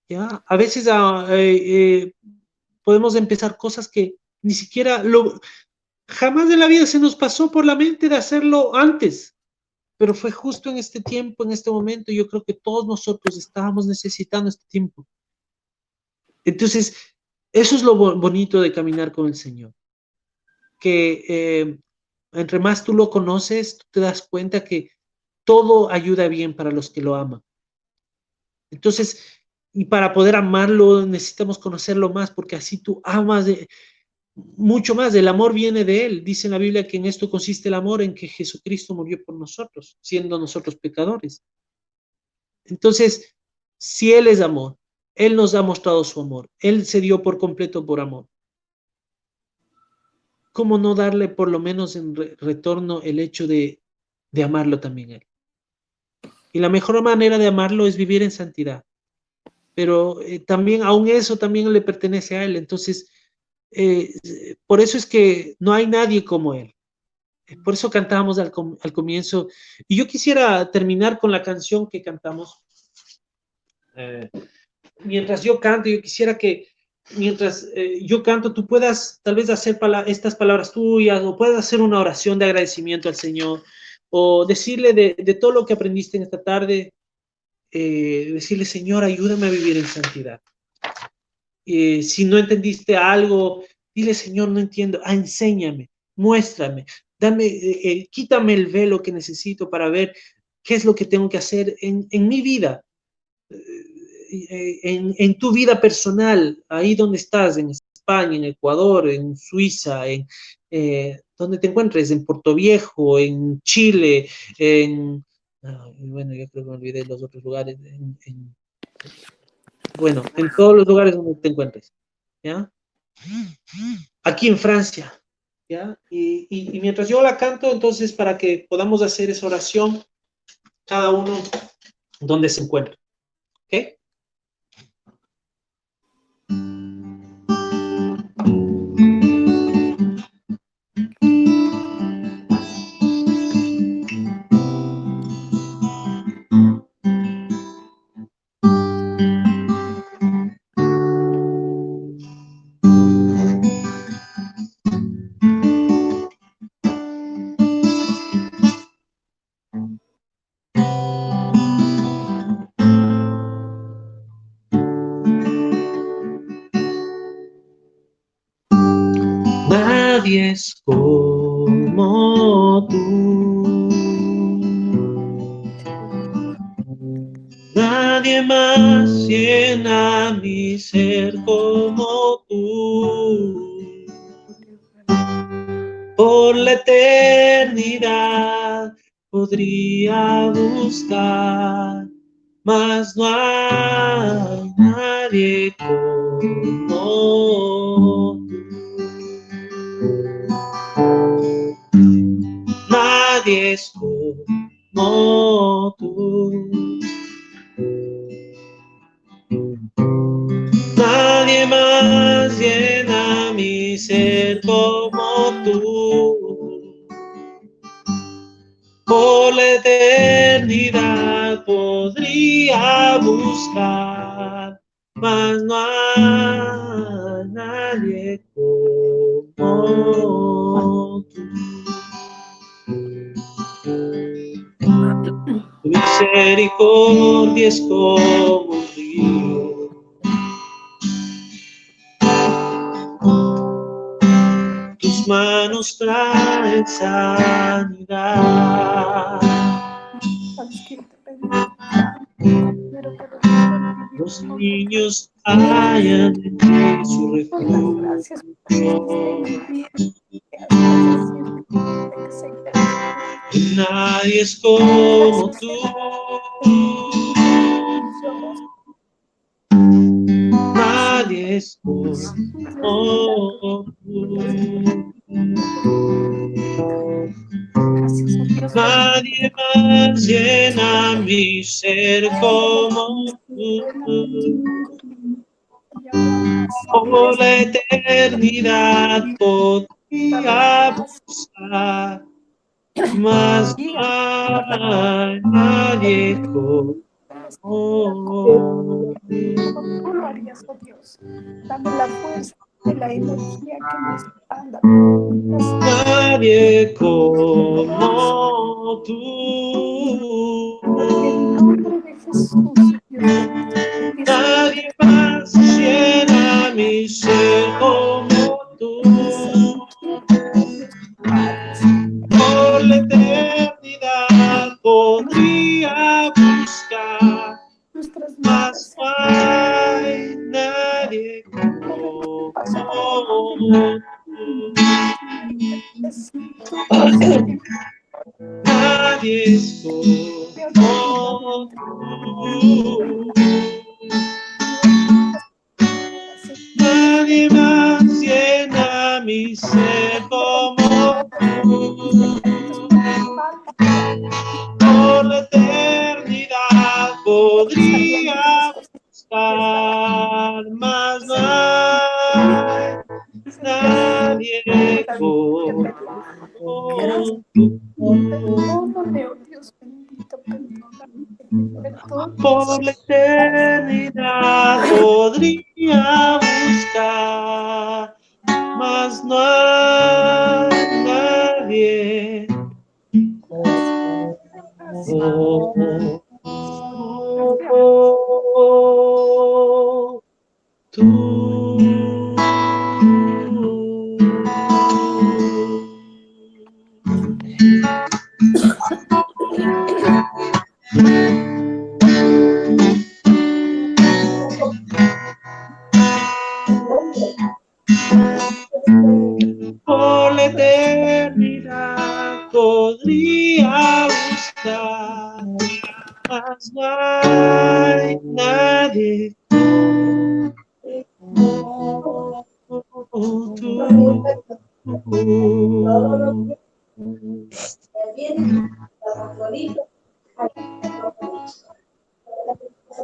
¿Ya? A veces podemos empezar cosas que ni siquiera, jamás de la vida se nos pasó por la mente de hacerlo antes, pero fue justo en este tiempo, en este momento. Yo creo que todos nosotros estábamos necesitando este tiempo. Entonces, eso es lo bonito de caminar con el Señor. Que entre más tú lo conoces, tú te das cuenta que todo ayuda bien para los que lo aman. Entonces, y para poder amarlo necesitamos conocerlo más, porque así tú amas mucho más. El amor viene de Él. Dice en la Biblia que en esto consiste el amor, en que Jesucristo murió por nosotros, siendo nosotros pecadores. Entonces, si Él es amor, Él nos ha mostrado su amor, Él se dio por completo por amor. ¿Cómo no darle por lo menos en retorno el hecho de amarlo también a Él? Y la mejor manera de amarlo es vivir en santidad. Pero también, aún eso también le pertenece a Él. Entonces, por eso es que no hay nadie como Él. Por eso cantábamos al comienzo. Y yo quisiera terminar con la canción que cantamos. Mientras yo canto, yo quisiera que mientras yo canto, tú puedas tal vez hacer estas palabras tuyas, o puedas hacer una oración de agradecimiento al Señor, o decirle de todo lo que aprendiste en esta tarde, decirle, Señor, ayúdame a vivir en santidad. Si no entendiste algo, dile, Señor, no entiendo, enséñame, muéstrame, dame, quítame el velo que necesito para ver qué es lo que tengo que hacer en mi vida. En tu vida personal, ahí donde estás, en España, en Ecuador, en Suiza, donde te encuentres, en Puerto Viejo, en Chile, bueno, yo creo que me olvidé de los otros lugares, bueno, en todos los lugares donde te encuentres, ¿ya? Aquí en Francia, ¿ya? Y mientras yo la canto, entonces, para que podamos hacer esa oración, cada uno donde se encuentra, ¿ok? Nadie es como tú. Nadie más llena mi ser como tú. Por la eternidad podría buscar, mas no hay nadie como tú. Nadie es como tú. Nadie más llena mi ser como tú. Por la eternidad podría buscar, mas no hay nadie como tú. Tu misericordia es como un río. Tus manos traen sanidad. Los niños hallan en ti su refugio. Nadie es como tú. Nadie es como tú. Nadie más llena mi ser como tú. Por la eternidad podría buscar, mas no hay nadie como tú. Tú lo harías, oh Dios. Dame la fuerza y la energía que me espalda. Nadie como tú. En el nombre de Jesús, Dios. Nadie más llena mi ser como tú. Por la eternidad podría buscar, mas no hay nadie como tú. Nadie es como tú. Nadie más llena mi ser como tú. Por la eternidad podría buscar, mas no hay nadie como tú. Perdóname, oh Dios bendito, perdóname. Por la eternidad podría buscar, mas no hay nadie como tú. Por la eternidad podría buscar, mas no hay nadie como tú.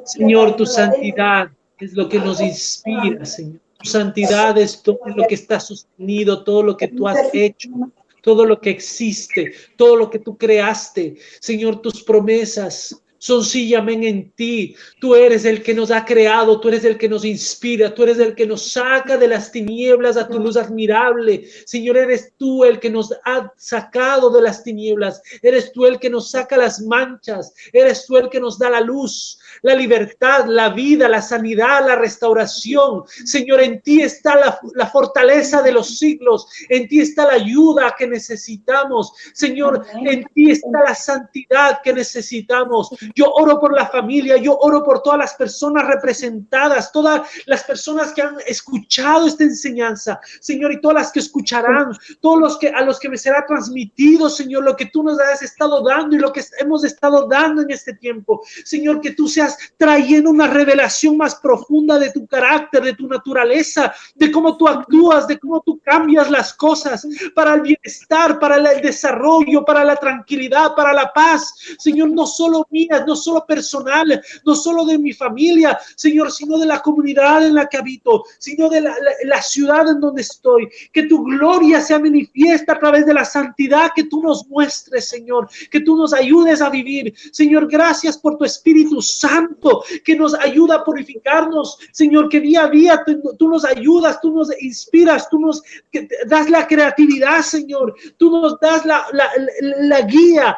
Señor, tu santidad es lo que nos inspira, Señor. Tu santidad es todo lo que está sostenido, todo lo que tú has hecho, todo lo que existe, todo lo que tú creaste. Señor, tus promesas son sí y amén en ti. Tú eres el que nos ha creado, tú eres el que nos inspira, tú eres el que nos saca de las tinieblas a tu luz admirable. Señor, eres tú el que nos ha sacado de las tinieblas, eres tú el que nos saca las manchas, eres tú el que nos da la luz, la libertad, la vida, la sanidad, la restauración. Señor, en ti está la fortaleza de los siglos, en ti está la ayuda que necesitamos. Señor, en ti está la santidad que necesitamos. Yo oro por la familia, yo oro por todas las personas representadas, todas las personas que han escuchado esta enseñanza, Señor, y todas las que escucharán, todos a los que me será transmitido, Señor, lo que tú nos has estado dando y lo que hemos estado dando en este tiempo. Señor, que tú seas trayendo una revelación más profunda de tu carácter, de tu naturaleza, de cómo tú actúas, de cómo tú cambias las cosas para el bienestar, para el desarrollo, para la tranquilidad, para la paz. Señor, no solo mía, no solo personal, no solo de mi familia, Señor, sino de la comunidad en la que habito, sino de la ciudad en donde estoy. Que tu gloria sea manifiesta a través de la santidad que tú nos muestres, Señor, que tú nos ayudes a vivir. Señor, gracias por tu Espíritu Santo que nos ayuda a purificarnos, Señor, que día a día tú nos ayudas, tú nos inspiras, tú nos das la creatividad, Señor, tú nos das la guía